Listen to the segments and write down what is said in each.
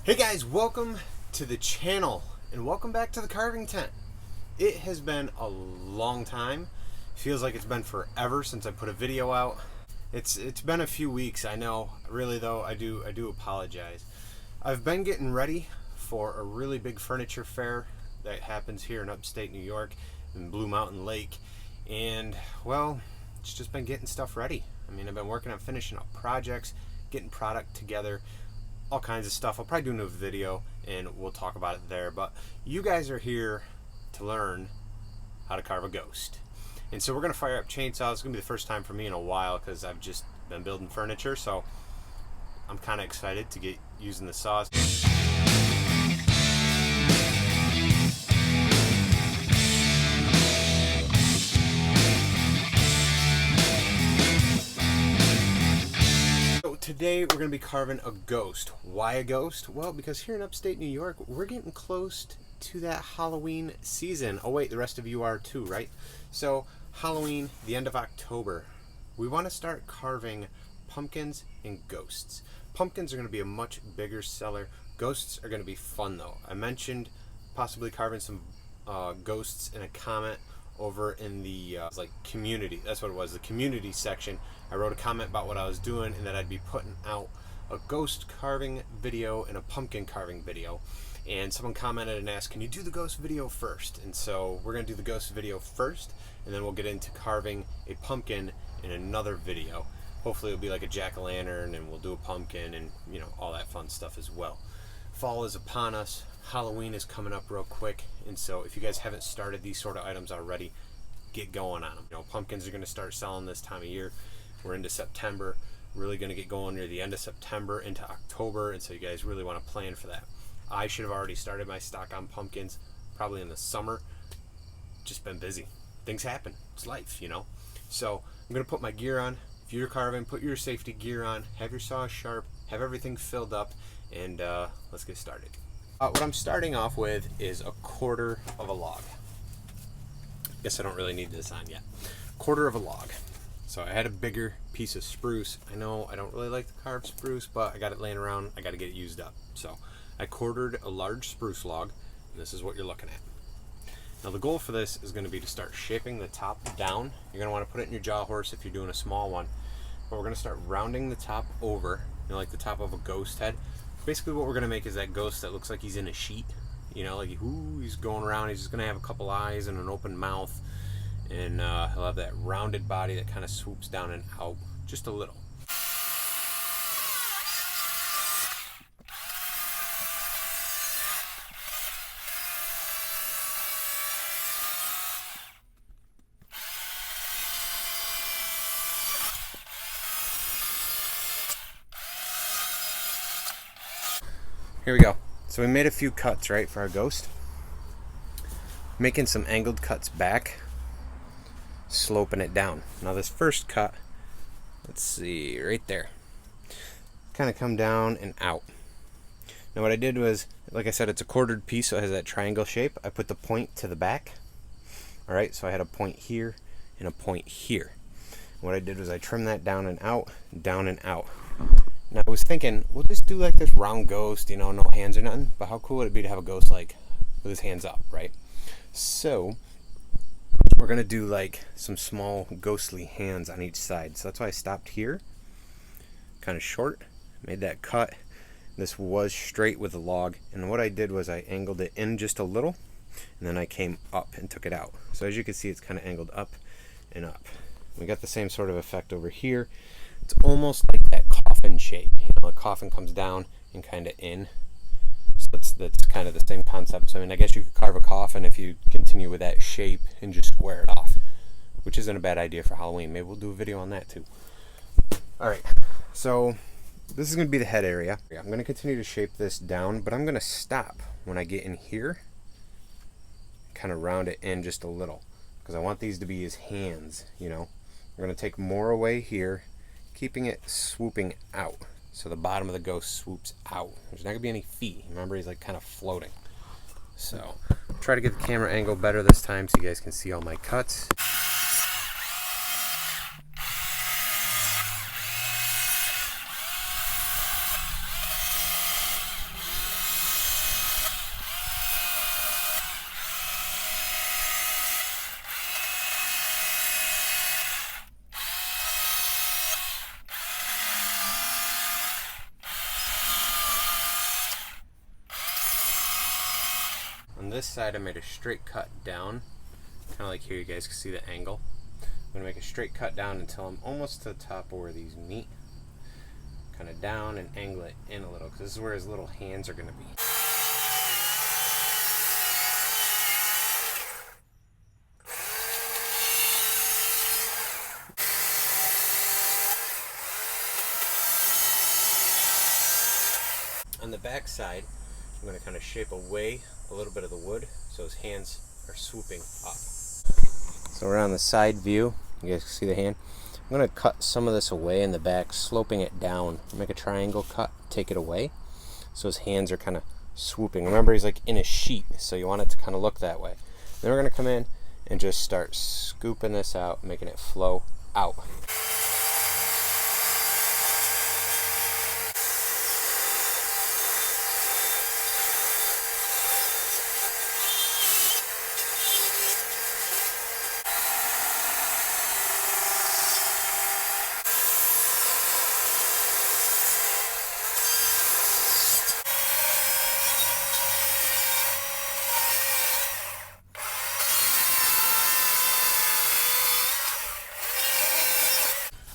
Hey guys, welcome to the channel and welcome back to the carving tent. It has been a long time. Feels like it's been forever since I put a video out. It's been a few weeks, I know. Really though, I do apologize. I've been getting ready for a really big furniture fair that happens here in upstate New York in Blue Mountain Lake, and well, it's just been getting stuff ready. I mean, I've been working on finishing up projects, getting product together, all kinds of stuff. I'll probably do a new video and we'll talk about it there, but you guys are here to learn how to carve a ghost. And so we're gonna fire up chainsaws. It's gonna be the first time for me in a while because I've just been building furniture, so I'm kind of excited to get using the saws. Today we're going to be carving a ghost. Why a ghost? Well, because here in upstate New York, we're getting close to that Halloween season. Oh wait, the rest of you are too, right? So Halloween, the end of October, we want to start carving pumpkins and ghosts. Pumpkins are going to be a much bigger seller. Ghosts are going to be fun though. I mentioned possibly carving some ghosts in a comment over in the community. That's what it was, the community section. I wrote a comment about what I was doing and that I'd be putting out a ghost carving video and a pumpkin carving video, and someone commented and asked, can you do the ghost video first? And so we're gonna do the ghost video first, and then we'll get into carving a pumpkin in another video. Hopefully it'll be like a jack-o'-lantern, and we'll do a pumpkin and all that fun stuff as well. Fall is upon us. Halloween is coming up real quick, and so if you guys haven't started these sort of items already, get going on them. Pumpkins are going to start selling this time of year. We're into September, really going to get going near the end of September into October, and so you guys really want to plan for that. I should have already started my stock on pumpkins probably in the summer. Just been busy. Things happen. It's life, So I'm going to put my gear on. If you're carving, put your safety gear on, have your saw sharp, have everything filled up, and let's get started. What I'm starting off with is a quarter of a log. Guess I don't really need this on yet. Quarter of a log. So I had a bigger piece of spruce. I know I don't really like to carve spruce, but I got it laying around. I got to get it used up. So I quartered a large spruce log, and this is what you're looking at. Now the goal for this is going to be to start shaping the top down. You're going to want to put it in your jaw horse if you're doing a small one. But we're going to start rounding the top over, like the top of a ghost head. Basically what we're going to make is that ghost that looks like he's in a sheet. Like he's going around. He's just going to have a couple eyes and an open mouth. And he'll have that rounded body that kind of swoops down and out just a little. Here we go. So we made a few cuts, right, for our ghost. Making some angled cuts back, sloping it down. Now this first cut, let's see, right there, kind of come down and out. Now what I did was, like I said, it's a quartered piece, so it has that triangle shape. I put the point to the back. All right, so I had a point here and a point here. What I did was I trimmed that down and out, down and out. Now I was thinking, we'll just do like this round ghost, no hands or nothing, but how cool would it be to have a ghost like with his hands up, right? So we're gonna do like some small ghostly hands on each side. So that's why I stopped here, kind of short, made that cut. This was straight with the log, and what I did was I angled it in just a little, and then I came up and took it out. So as you can see, it's kind of angled up and up. We got the same sort of effect over here. It's almost like that coffin shape. The coffin comes down and kind of in. So that's kind of the same concept. So I guess you could carve a coffin if you continue with that shape and just square it off, which isn't a bad idea for Halloween. Maybe we'll do a video on that too. All right, so this is going to be the head area. I'm going to continue to shape this down, but I'm going to stop when I get in here, kind of round it in just a little, because I want these to be his hands. I'm going to take more away here, keeping it swooping out. So the bottom of the ghost swoops out. There's not going to be any feet. Remember, he's like kind of floating. So try to get the camera angle better this time so you guys can see all my cuts. this side I made a straight cut down, kind of like here you guys can see the angle. I'm going to make a straight cut down until I'm almost to the top of where these meet. Kind of down and angle it in a little, because this is where his little hands are going to be. On the back side, I'm going to kind of shape away a little bit of the wood so his hands are swooping up. So we're on the side view. You guys can see the hand. I'm going to cut some of this away in the back, sloping it down. Make a triangle cut, take it away. So his hands are kind of swooping. Remember, he's like in a sheet, so you want it to kind of look that way. Then we're going to come in and just start scooping this out, making it flow out.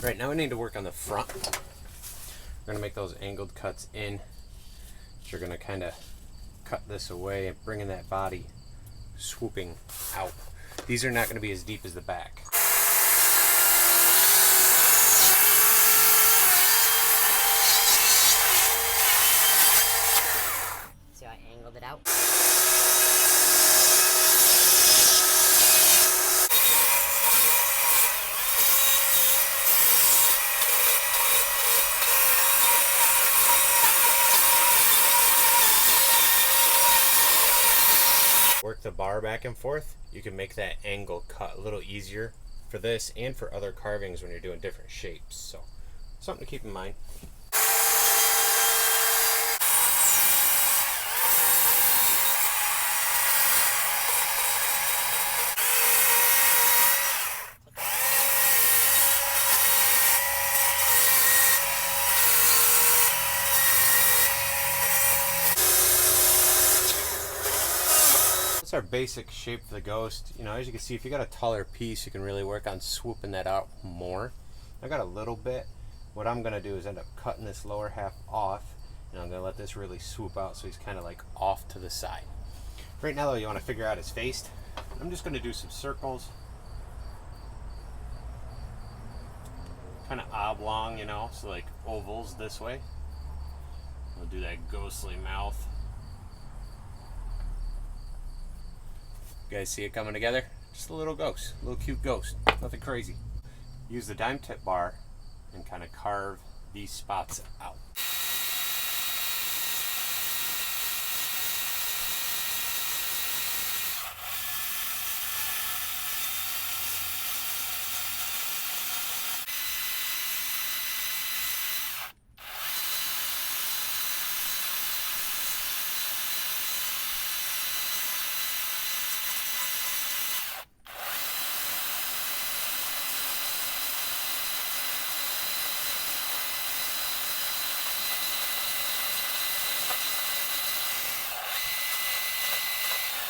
Right, now we need to work on the front. We're going to make those angled cuts in. You're going to kind of cut this away, bringing that body swooping out. These are not going to be as deep as the back. See how I angled it out? Work the bar back and forth. You can make that angle cut a little easier for this and for other carvings when you're doing different shapes. So, something to keep in mind. That's our basic shape for the ghost. You know, as you can see, if you got a taller piece, you can really work on swooping that out more. I got a little bit. What I'm gonna do is end up cutting this lower half off, and I'm gonna let this really swoop out so he's kind of like off to the side. Right now though, you wanna figure out his face. I'm just gonna do some circles. Kind of oblong, you know, so like ovals this way. We'll do that ghostly mouth. You guys see it coming together? Just a little ghost, a little cute ghost, nothing crazy. Use the dime tip bar and kind of carve these spots out.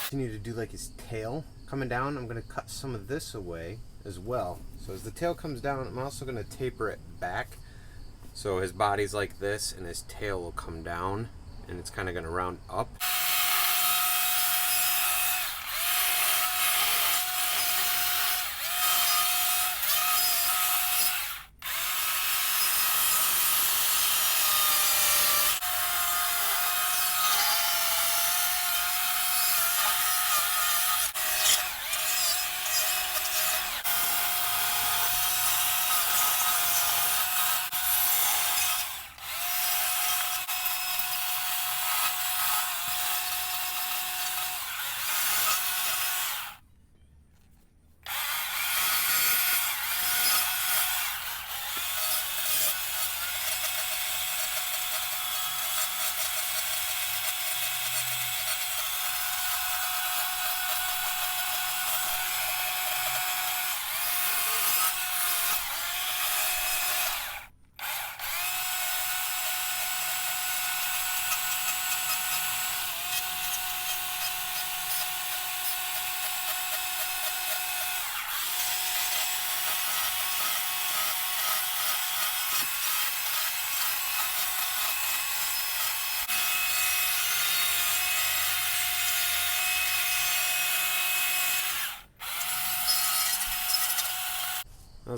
Continue to do like his tail coming down. I'm going to cut some of this away as well. So as the tail comes down, I'm also going to taper it back. So his body's like this and his tail will come down and it's kind of going to round up.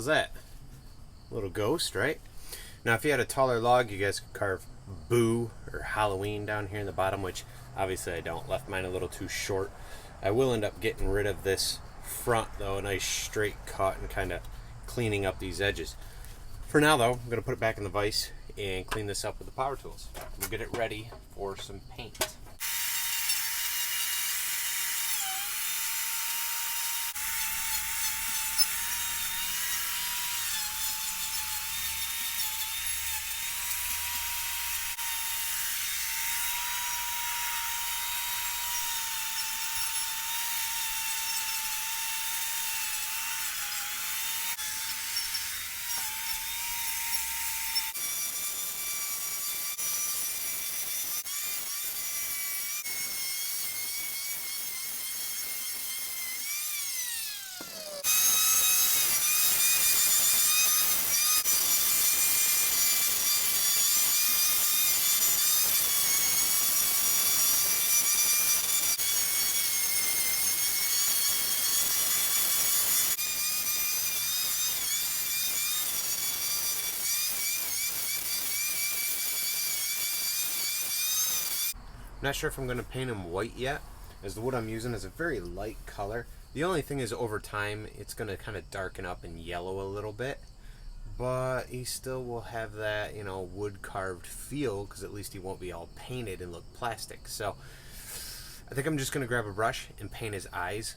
How's that? A little ghost, right? Now, if you had a taller log, you guys could carve Boo or Halloween down here in the bottom, which obviously I don't. Left mine a little too short. I will end up getting rid of this front, though, a nice straight cut and kind of cleaning up these edges. For now, though, I'm going to put it back in the vise and clean this up with the power tools. We'll get it ready for some paint. I'm not sure if I'm going to paint him white yet, as the wood I'm using is a very light color. The only thing is, over time, it's going to kind of darken up and yellow a little bit, but he still will have that, you know, wood carved feel, because at least he won't be all painted and look plastic. So I think I'm just going to grab a brush and paint his eyes,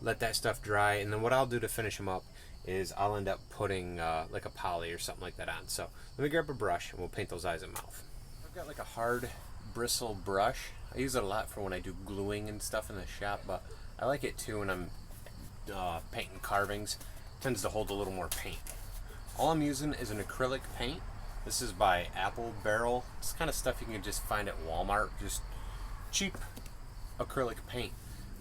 let that stuff dry, and then what I'll do to finish him up is I'll end up putting like a poly or something like that on. So let me grab a brush and we'll paint those eyes and mouth. I've got like a hard bristle brush. I use it a lot for when I do gluing and stuff in the shop, but I like it too when I'm painting carvings. It tends to hold a little more paint. All I'm using is an acrylic paint. This is by Apple Barrel. It's kind of stuff you can just find at Walmart, just cheap acrylic paint.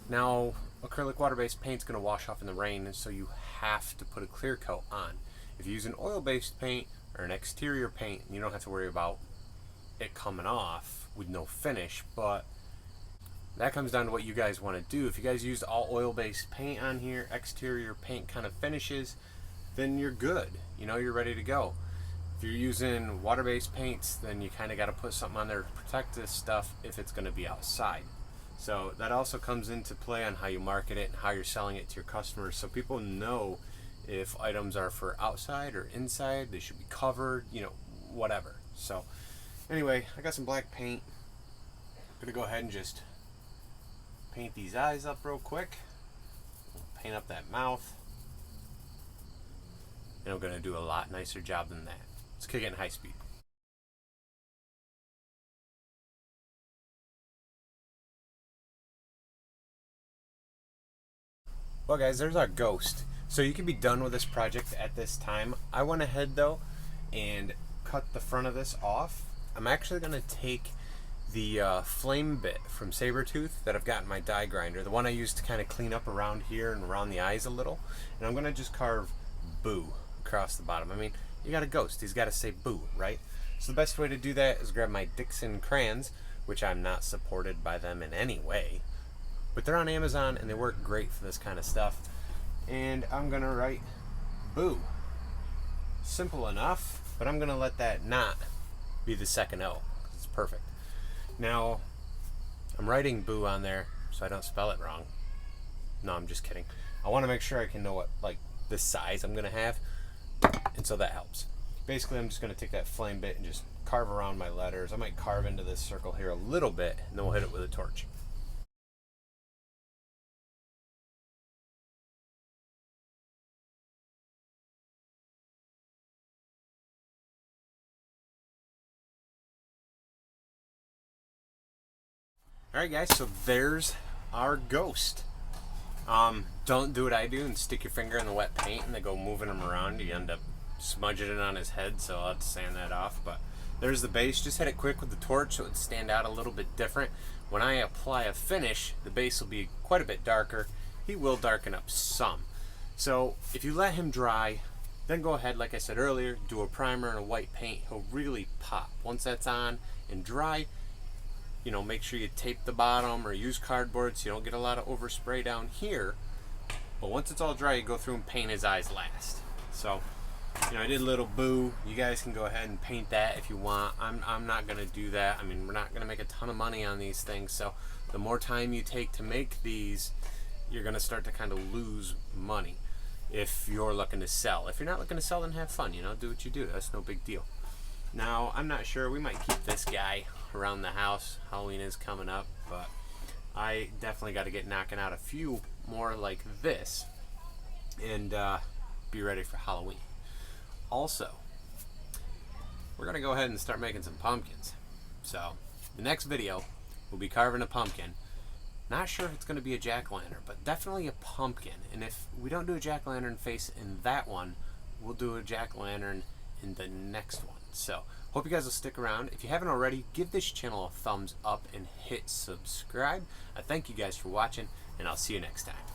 Now, acrylic water-based paint's going to wash off in the rain, and so you have to put a clear coat on. If you use an oil-based paint or an exterior paint, you don't have to worry about it coming off with no finish, but that comes down to what you guys want to do. If you guys used all oil-based paint on here, exterior paint kind of finishes, then you're good. You know, you're ready to go. If you're using water-based paints, then you kind of got to put something on there to protect this stuff if it's going to be outside. So that also comes into play on how you market it and how you're selling it to your customers, so people know if items are for outside or inside, they should be covered, you know, whatever. So anyway, I got some black paint. I'm gonna go ahead and just paint these eyes up real quick. Paint up that mouth. And I'm gonna do a lot nicer job than that. Let's kick it in high speed. Well guys, there's our ghost. So you can be done with this project at this time. I went ahead though and cut the front of this off. I'm actually going to take the flame bit from Sabertooth that I've got in my die grinder, the one I used to kind of clean up around here and around the eyes a little, and I'm going to just carve Boo across the bottom. I mean, you got a ghost, he's got to say boo, right? So the best way to do that is grab my Dixon crayons, which I'm not supported by them in any way, but they're on Amazon and they work great for this kind of stuff. And I'm going to write Boo. Simple enough, but I'm going to let that not be the second O. It's perfect. Now, I'm writing Boo on there so I don't spell it wrong. No, I'm just kidding. I want to make sure I can know what, like, the size I'm going to have, and so that helps. Basically, I'm just going to take that flame bit and just carve around my letters. I might carve into this circle here a little bit, and then we'll hit it with a torch. Alright guys, so there's our ghost. Don't do what I do and stick your finger in the wet paint and then go moving him around. You end up smudging it on his head, so I'll have to sand that off. But there's the base. Just hit it quick with the torch so it would stand out a little bit different. When I apply a finish, the base will be quite a bit darker. He will darken up some. So if you let him dry, then go ahead, like I said earlier, do a primer and a white paint. He'll really pop. Once that's on and dry, you know, make sure you tape the bottom or use cardboard so you don't get a lot of overspray down here. But once it's all dry, you go through and paint his eyes last. So, you know, I did a little boo. You guys can go ahead and paint that if you want. I'm not going to do that. I mean, we're not going to make a ton of money on these things. So the more time you take to make these, you're going to start to kind of lose money if you're looking to sell. If you're not looking to sell, then have fun. You know, do what you do. That's no big deal. Now, I'm not sure. We might keep this guy around the house. Halloween is coming up, but I definitely got to get knocking out a few more like this and be ready for Halloween. Also, we're going to go ahead and start making some pumpkins. So, the next video will be carving a pumpkin. Not sure if it's going to be a jack-o'-lantern, but definitely a pumpkin. And if we don't do a jack-o'-lantern face in that one, we'll do a jack-o'-lantern in the next one. So, hope you guys will stick around. If you haven't already, give this channel a thumbs up and hit subscribe. I thank you guys for watching, and I'll see you next time.